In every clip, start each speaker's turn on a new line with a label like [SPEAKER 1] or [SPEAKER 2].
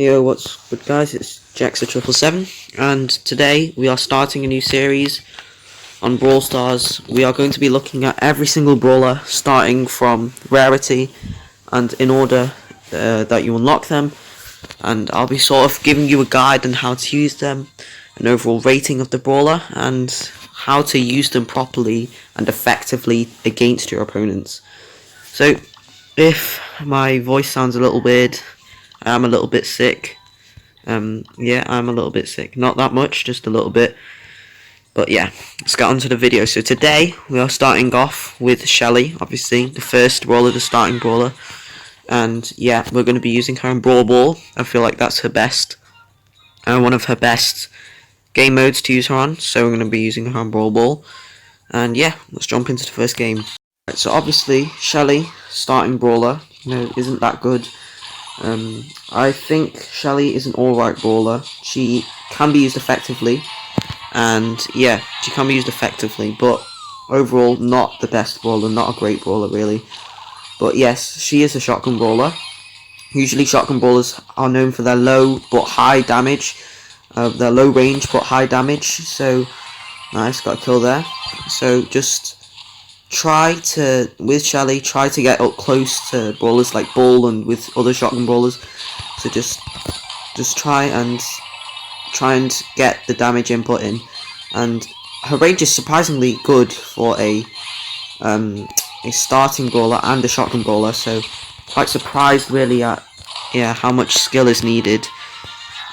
[SPEAKER 1] Yo, what's good guys, it's Jaxa777 and today we are starting a new series on Brawl Stars. We are going to be looking at every single brawler starting from rarity and in order that you unlock them, and I'll be sort of giving you a guide on how to use them, an overall rating of the brawler and how to use them properly and effectively against your opponents. So if my voice sounds a little weird, I am a little bit sick. Yeah, I'm a little bit sick. Not that much, just a little bit. But yeah, let's get on to the video. So today, we are starting off with Shelly, obviously, the first brawler, the starting brawler. And yeah, we're going to be using her in Brawl. I feel like that's her best. One of her best game modes to use her on. So we're going to be using her on Brawl. And yeah, let's jump into the first game. Right, so obviously, Shelly, starting brawler, isn't that good. I think Shelly is an alright brawler. She can be used effectively, and yeah, she can be used effectively, but overall not the best brawler, not a great brawler really. But yes, she is a shotgun brawler. Usually shotgun brawlers are known for their low but high damage, their low range but high damage, so nice, got a kill there. So just with Shelly, try to get up close to brawlers like Brawl and with other shotgun brawlers. So just try and get the damage input in, and her range is surprisingly good for a starting brawler and a shotgun brawler. So quite surprised really at how much skill is needed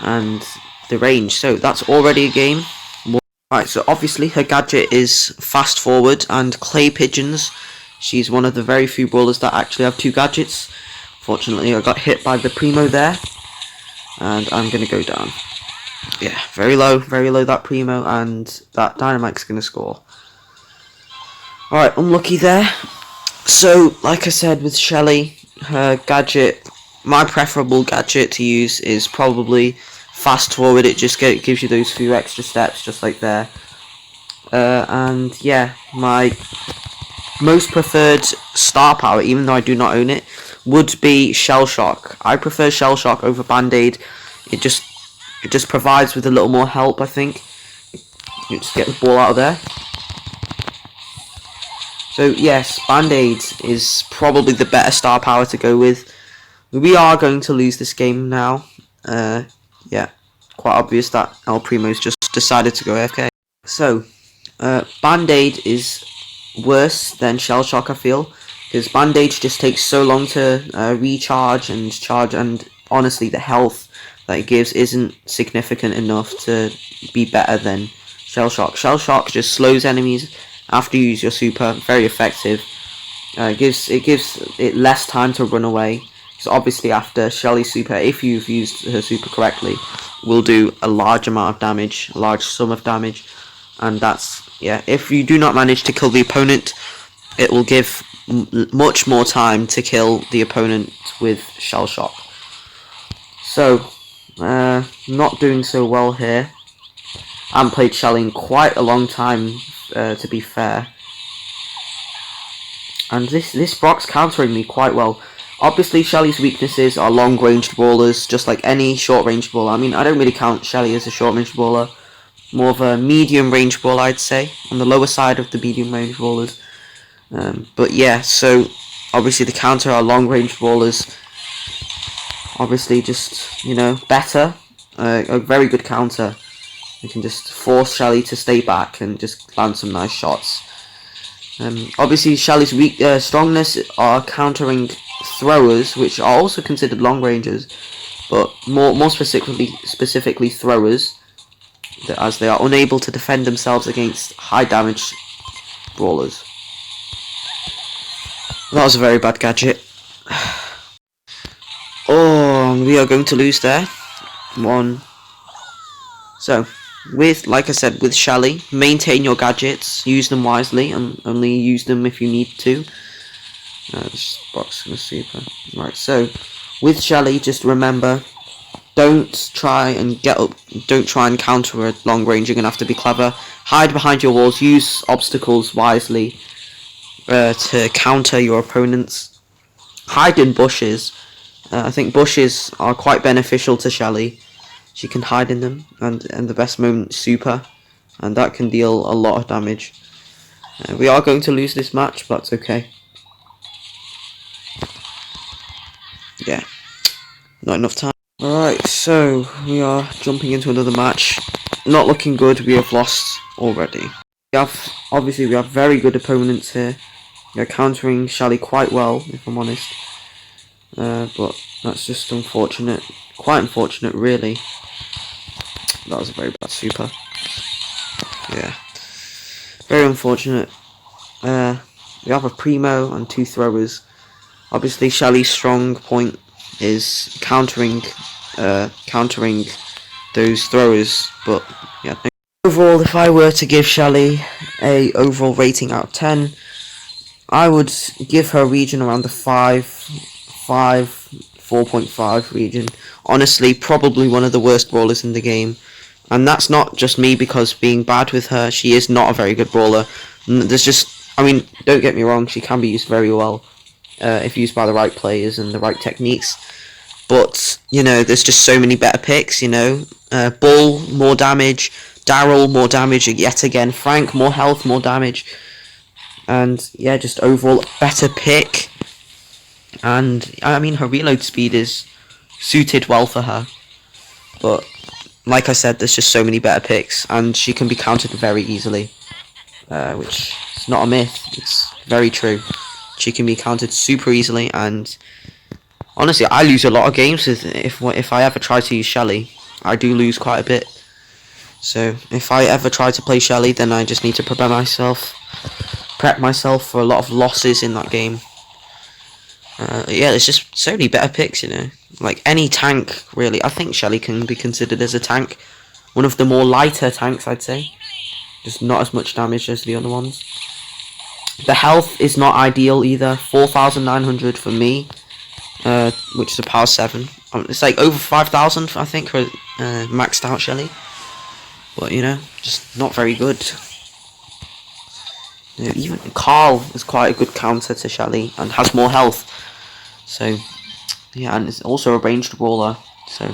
[SPEAKER 1] and the range. So that's already a game. Right, so obviously her gadget is fast forward and clay pigeons. She's one of the very few brawlers that actually have two gadgets. Fortunately, I got hit by the Primo there, and I'm gonna go down. Yeah, very low that Primo, and that Dynamite's gonna score. Alright, unlucky there. So, like I said with Shelly, her gadget, my preferable gadget to use is probably fast forward. It just gives you those few extra steps just like there, and yeah, my most preferred star power, even though I do not own it, would be Shell Shock. I prefer Shell Shock over Band-Aid. It just provides with a little more help, I think. You just get the ball out of there. So yes, Band-Aid is probably the better star power to go with. We are going to lose this game now. Yeah, quite obvious that El Primo's just decided to go AFK. So, Band-Aid is worse than Shell Shock, I feel, because Band-Aid just takes so long to recharge and charge, and honestly the health that it gives isn't significant enough to be better than Shell Shock. Shell Shock just slows enemies after you use your super, very effective. It gives it less time to run away. So obviously after Shelly's super, if you've used her super correctly, will do a large amount of damage, a large sum of damage, and that's, yeah, if you do not manage to kill the opponent, it will give much more time to kill the opponent with Shell Shock. So, not doing so well here. I haven't played Shelly in quite a long time, to be fair. And this Brock's countering me quite well. Obviously, Shelly's weaknesses are long-ranged brawlers, just like any short-range brawler. I mean, I don't really count Shelly as a short-range brawler. More of a medium-range brawler, I'd say. On the lower side of the medium-range brawlers. But yeah, so obviously the counter are long-range brawlers. Obviously, just, better. A very good counter. You can just force Shelly to stay back and just land some nice shots. Obviously, Shelly's strongness are countering throwers, which are also considered long rangers, but more specifically throwers, as they are unable to defend themselves against high damage brawlers. That was a very bad gadget. Oh, we are going to lose there. So, like I said, with Shelly, maintain your gadgets, use them wisely, and only use them if you need to. This box is super. Right, so with Shelly, just remember, don't try and counter a long range. You're gonna have to be clever. Hide behind your walls. Use obstacles wisely to counter your opponents. Hide in bushes. I think bushes are quite beneficial to Shelly. She can hide in them, and the best moment super, and that can deal a lot of damage. We are going to lose this match, but that's okay. Yeah, not enough time. Alright, so we are jumping into another match. Not looking good, we have lost already. Obviously we have very good opponents here. We are countering Shelly quite well, if I'm honest. But that's just unfortunate. Quite unfortunate, really. That was a very bad super. Yeah. Very unfortunate. We have a primo and 2 throwers. Obviously Shelly's strong point is countering those throwers, but yeah. Overall, if I were to give Shelly a overall rating out of 10, I would give her region around the 4.5 region. Honestly, probably one of the worst brawlers in the game. And that's not just me because being bad with her, she is not a very good brawler. There's just, I mean, don't get me wrong, she can be used very well if used by the right players and the right techniques. But, you know, there's just so many better picks, you know. Bull, more damage. Daryl, more damage yet again. Frank, more health, more damage. And, yeah, just overall better pick. And, I mean, her reload speed is suited well for her. But, like I said, there's just so many better picks. And she can be countered very easily. Which is not a myth. It's very true. She can be countered super easily. And, honestly, I lose a lot of games if I ever try to use Shelly. I do lose quite a bit. So, if I ever try to play Shelly, then I just need to prep myself for a lot of losses in that game. Yeah, there's just so many better picks, you know. Like, any tank, really. I think Shelly can be considered as a tank. One of the more lighter tanks, I'd say. Just not as much damage as the other ones. The health is not ideal either. 4,900 for me. Which is a power 7. It's like over 5,000, I think, for maxed out Shelly. But, you know, just not very good. You know, even Carl is quite a good counter to Shelly and has more health. So, yeah, and it's also a ranged brawler. So,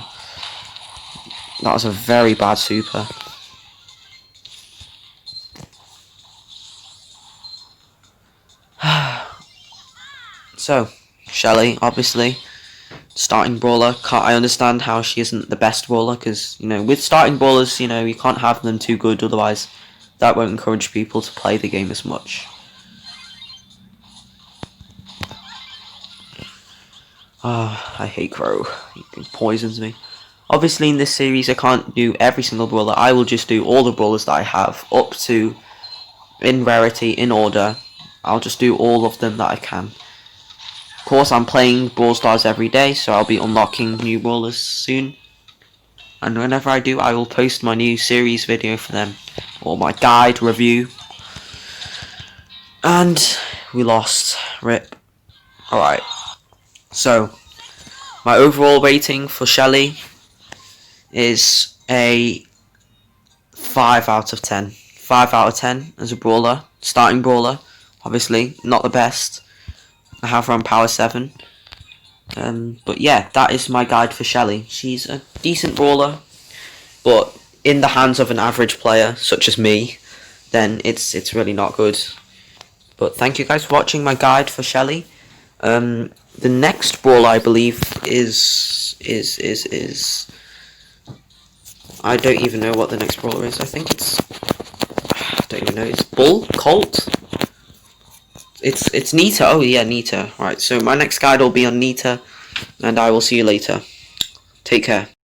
[SPEAKER 1] that was a very bad super. So, Shelly, obviously, starting brawler. I understand how she isn't the best brawler because, you know, with starting brawlers, you know, you can't have them too good, otherwise that won't encourage people to play the game as much. Ah, I hate Crow. He poisons me. Obviously, in this series, I can't do every single brawler. I will just do all the brawlers that I have, up to, in rarity, in order. I'll just do all of them that I can. Of course, I'm playing Brawl Stars every day, so I'll be unlocking new brawlers soon. And whenever I do, I will post my new series video for them, or my guide review. And we lost. RIP. Alright. So, my overall rating for Shelly is a 5 out of 10. 5 out of 10 as a brawler. Starting brawler. Obviously, not the best. I have her on power 7. But yeah, that is my guide for Shelly. She's a decent brawler, but in the hands of an average player, such as me, then it's really not good. But thank you guys for watching my guide for Shelly. The next brawler, I believe, is I don't even know what the next brawler is. I think it's, I don't even know. It's Bull? Colt? It's Nita. Oh yeah, Nita. Right, so my next guide will be on Nita, and I will see you later. Take care.